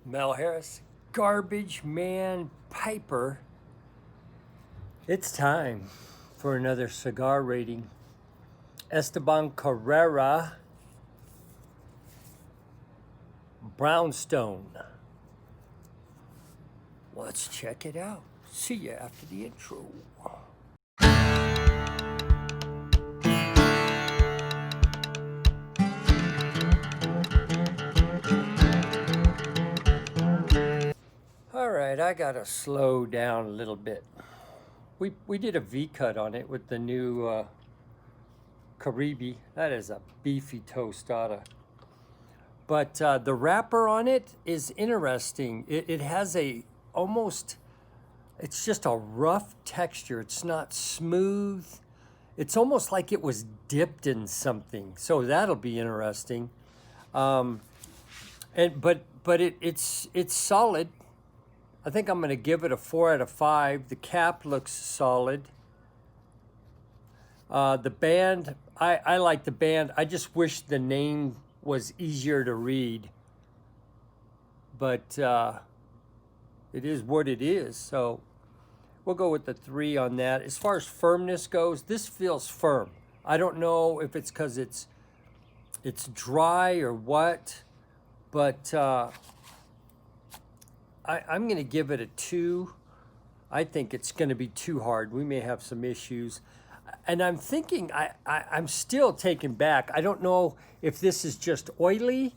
Mel Harris, Garbagemanpiper. It's time for another cigar rating. Estaben Carrera, Brownstone. Let's check it out. See you after the intro. All right, I gotta slow down a little bit. We did a V-cut on it with the new Carrera. That is a beefy tostada. But the wrapper on it is interesting. It has it's just a rough texture. It's not smooth. It's almost like it was dipped in something. So that'll be interesting. But it's solid. I think I'm going to give it a 4 out of 5. The cap looks solid. The band, I like the band. I just wish the name was easier to read. But it is what it is. So we'll go with the 3 on that. As far as firmness goes, this feels firm. I don't know if it's because it's dry or what, but I'm going to give it a 2. I think it's going to be too hard. We may have some issues. And I'm thinking, I'm still taken back. I don't know if this is just oily,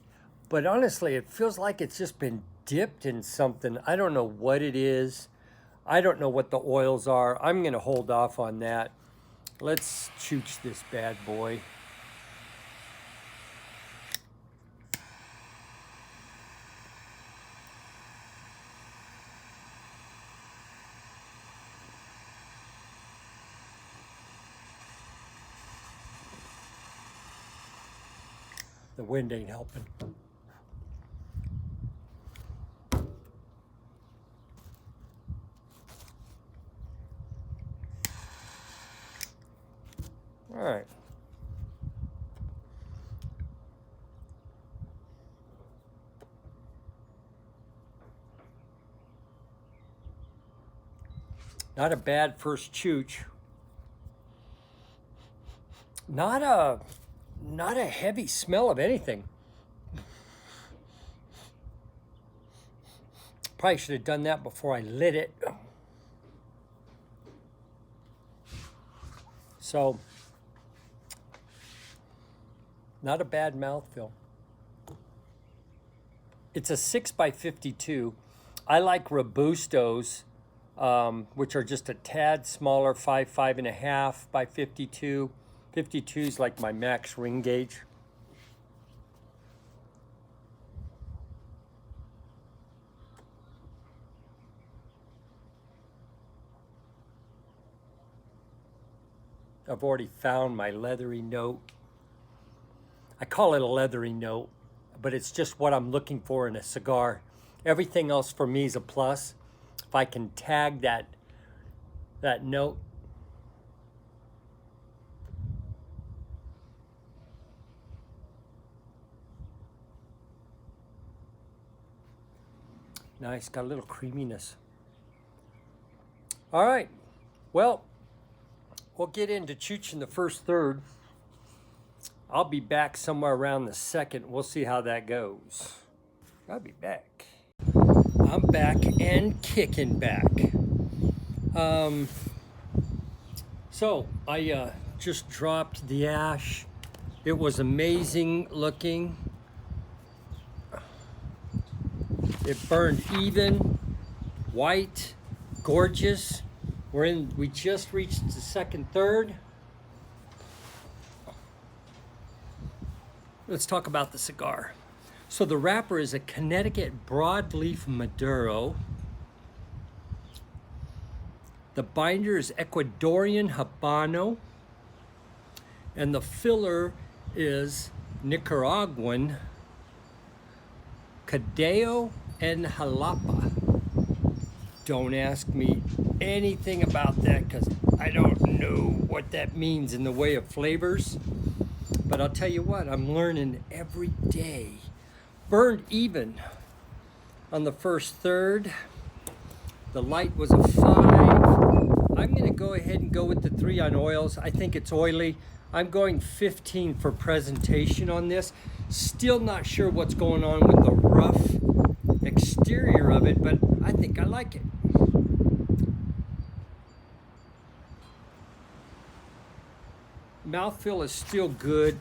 but honestly, it feels like it's just been dipped in something. I don't know what it is. I don't know what the oils are. I'm going to hold off on that. Let's chooch this bad boy. The wind ain't helping. All right. Not a bad first chooch. Not a heavy smell of anything. Probably should have done that before I lit it. So, not a bad mouthfeel. It's a 6x52. I like Robustos, which are just a tad smaller, 5.5 by 52. 52 is like my max ring gauge. I've already found my leathery note. I call it a leathery note, but it's just what I'm looking for in a cigar. Everything else for me is a plus. If I can tag that note. Nice, got a little creaminess. All right, well, we'll get into chooching the first third. I'll be back somewhere around the second. We'll see how that goes. I'll be back. I'm back and kicking back. So I just dropped the ash. It was amazing looking. It burned even, white, gorgeous. We just reached the second third. Let's talk about the cigar. So the wrapper is a Connecticut broadleaf Maduro. The binder is Ecuadorian Habano. And the filler is Nicaraguan Cadeo and Jalapa. Don't ask me anything about that because I don't know what that means in the way of flavors. But I'll tell you what, I'm learning every day. Burned even. on the first third. The light was a 5. I'm going to go ahead and go with the 3 on oils. I think it's oily. I'm going 15 for presentation on this. Still not sure what's going on with the rough exterior of it, but I think I like it. Mouthfeel is still good.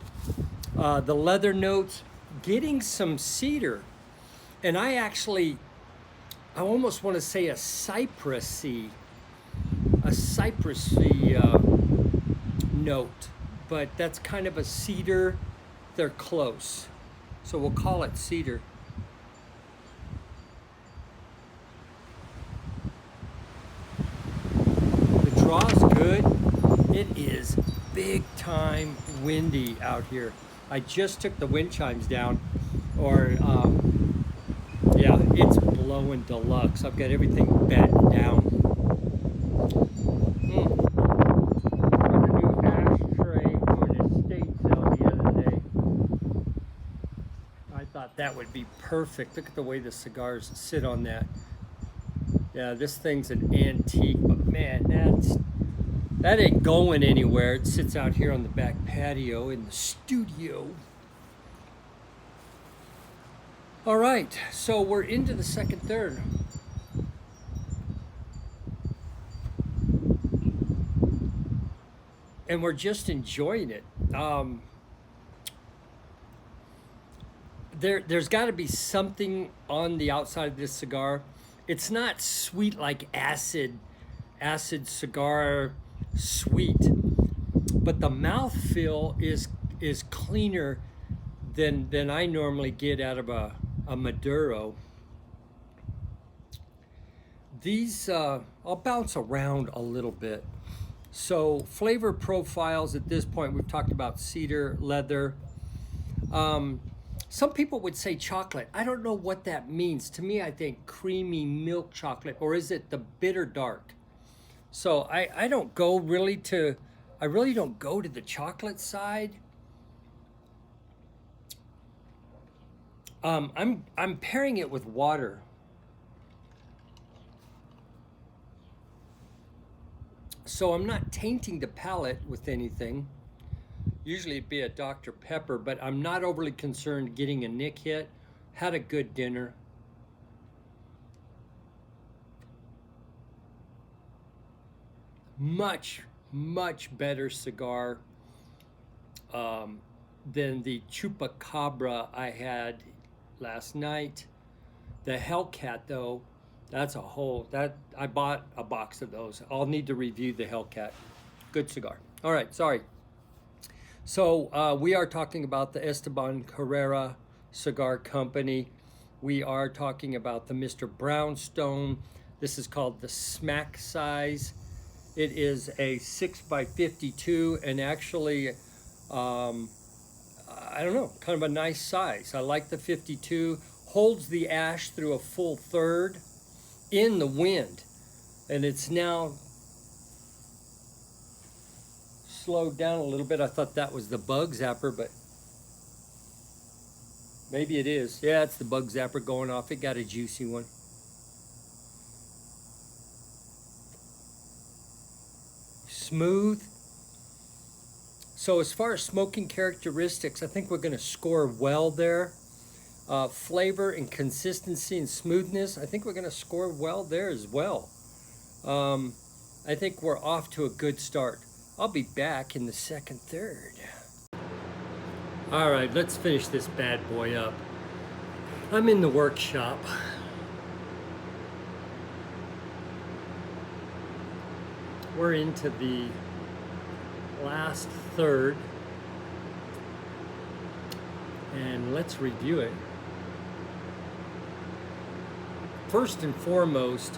The leather notes, getting some cedar. And I almost want to say a cypressy note, but that's kind of a cedar. They're close, so we'll call it cedar. The draw's good. It is big time windy out here. I just took the wind chimes down, yeah, it's blowing deluxe. I've got everything battened down. Got a new ashtray from an estate sale the other day. I thought that would be perfect. Look at the way the cigars sit on that. Yeah, this thing's an antique, but man, that ain't going anywhere. It sits out here on the back patio in the studio. All right, so we're into the second third. And we're just enjoying it. There's got to be something on the outside of this cigar. It's not sweet like acid cigar sweet, but the mouthfeel is cleaner than I normally get out of a Maduro. These, I'll bounce around a little bit. So flavor profiles at this point, we've talked about cedar, leather. Some people would say chocolate. I don't know what that means. To me, I think creamy milk chocolate, or is it the bitter dark? So I really don't go to the chocolate side. I'm pairing it with water. So I'm not tainting the palate with anything. Usually it'd be a Dr. Pepper, but I'm not overly concerned getting a nick hit. Had a good dinner. Much, much better cigar than the Chupacabra I had last night. The Hellcat, though, that's I bought a box of those. I'll need to review the Hellcat. Good cigar. All right, sorry. So we are talking about the Estaben Carrera Cigar Company. We are talking about the Mr. Brownstone. This is called the Smack size. It is a 6x52, and actually, I don't know, kind of a nice size. I like the 52. Holds the ash through a full third in the wind, and it's now slowed down a little bit. I thought that was the bug zapper, but maybe it is. Yeah, it's the bug zapper going off. It got a juicy one. Smooth. So as far as smoking characteristics, I think we're going to score well there. Flavor and consistency and smoothness, I think we're going to score well there as well. I think we're off to a good start. I'll be back in the second third. All right, let's finish this bad boy up. I'm in the workshop. We're into the last third, and let's review it. First and foremost,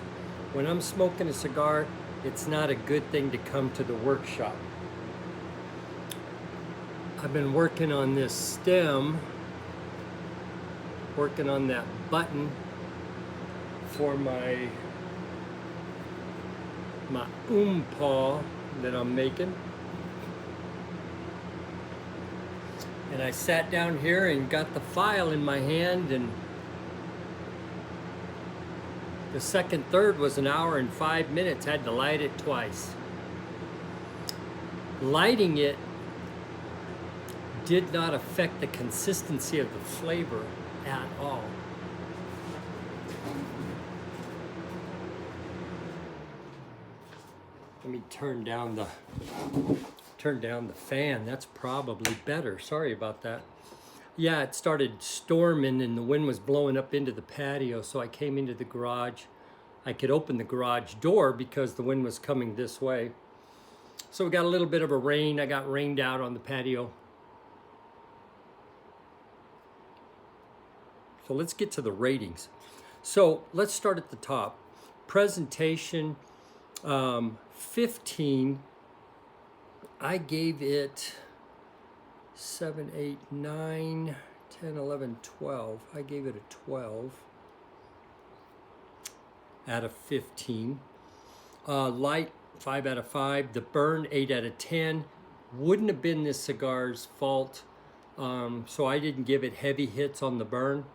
when I'm smoking a cigar, it's not a good thing to come to the workshop. I've been working on this stem, working on that button for my paw that I'm making. And I sat down here and got the file in my hand, and The second third was an hour and 5 minutes. Had to light it twice. Lighting it did not affect the consistency of the flavor at all. Let me turn down the fan. That's probably better. Sorry about that. Yeah, it started storming and the wind was blowing up into the patio, so I came into the garage. I could open the garage door because the wind was coming this way. So we got a little bit of a rain. I got rained out on the patio. So let's get to the ratings. So let's start at the top. Presentation, 15. I gave it 7, 8, 9, 10, 11, 12. I gave it a 12 out of 15. Light, 5 out of 5. The burn, 8 out of 10. Wouldn't have been this cigar's fault, so I didn't give it heavy hits on the burn,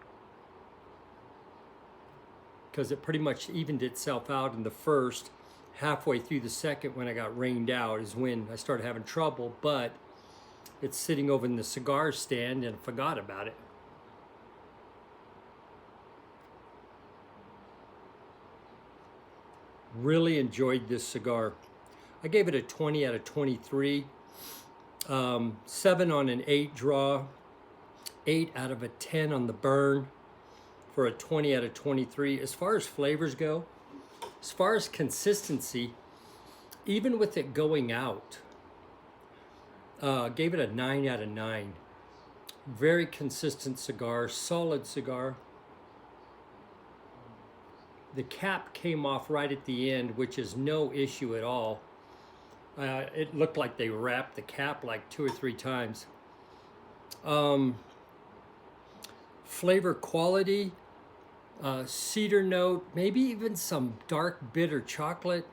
because it pretty much evened itself out in the first. Halfway through the second, when I got rained out, is when I started having trouble, but it's sitting over in the cigar stand and I forgot about it. Really enjoyed this cigar. I gave it a 20 out of 23. 7 on an 8 draw, 8 out of a 10 on the burn for a 20 out of 23. As far as flavors go, as far as consistency, even with it going out, gave it a 9 out of 9. Very consistent cigar, solid cigar. The cap came off right at the end, which is no issue at all. It looked like they wrapped the cap like 2 or 3 times. Flavor quality, cedar note, maybe even some dark bitter chocolate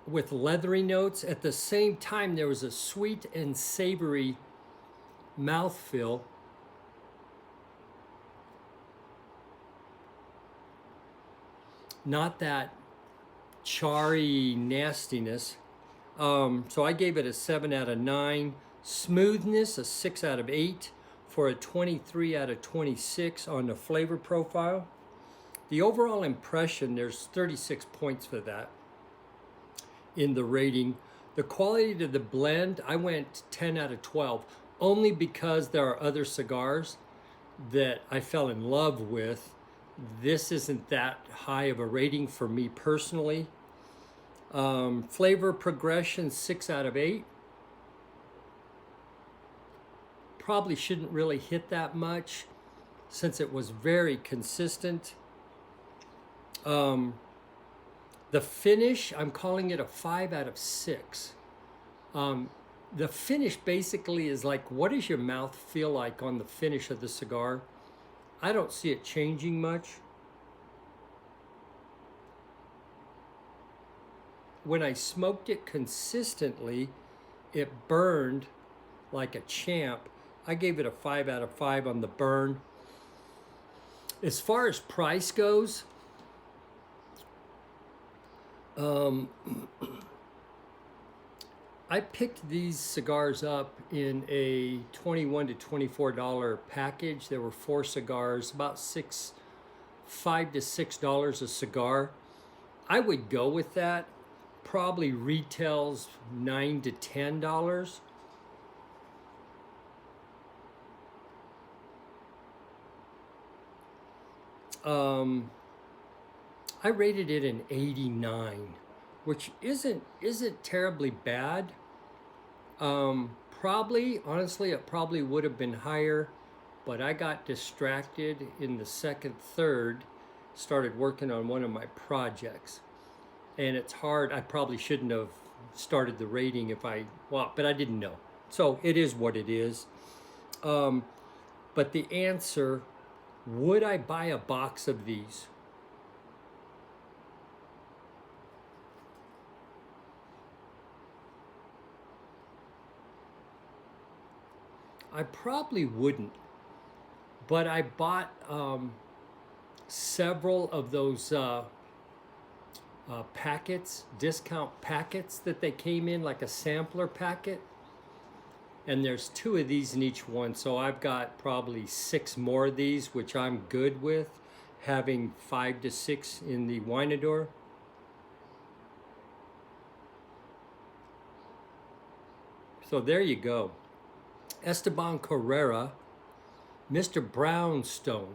with leathery notes. At the same time, there was a sweet and savory mouthfeel. Not that charry nastiness. So I gave it a 7 out of 9. Smoothness, a 6 out of 8 for a 23 out of 26 on the flavor profile. The overall impression, there's 36 points for that in the rating. The quality of the blend, I went 10 out of 12, only because there are other cigars that I fell in love with. This isn't that high of a rating for me personally. Flavor progression, 6 out of 8. Probably shouldn't really hit that much since it was very consistent. The finish, I'm calling it a 5 out of 6. The finish basically is like, what does your mouth feel like on the finish of the cigar? I don't see it changing much. When I smoked it consistently, it burned like a champ. I gave it a 5 out of 5 on the burn. As far as price goes, I picked these cigars up in a $21 to $24 package. There were 4 cigars, about $5 to $6 a cigar. I would go with that. Probably retails $9 to $10. I rated it an 89, which isn't terribly bad. Probably, honestly, it probably would have been higher, but I got distracted in the second third, started working on one of my projects. And it's hard, I probably shouldn't have started the rating but I didn't know. So it is what it is. But the answer, would I buy a box of these? I probably wouldn't, but I bought several of those packets, discount packets that they came in, like a sampler packet. And there's 2 of these in each one, so I've got probably 6 more of these, which I'm good with, having 5 to 6 in the Winador. So there you go. Estaben Carrera, Mr. Brownstone.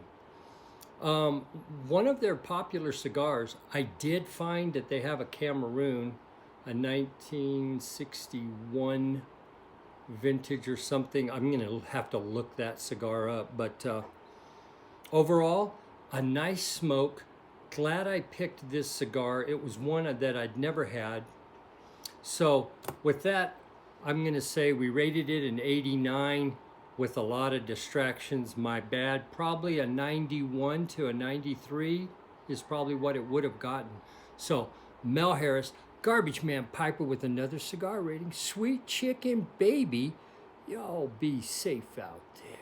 One of their popular cigars, I did find that they have a Cameroon, a 1961 vintage or something. I'm gonna have to look that cigar up, but overall, a nice smoke. Glad I picked this cigar. It was one that I'd never had. So with that, I'm gonna say we rated it an 89 with a lot of distractions. My bad. Probably a 91 to a 93 is probably what it would have gotten. So Mel Harris, Garbagemanpiper, with another cigar rating. Sweet chicken baby. Y'all be safe out there.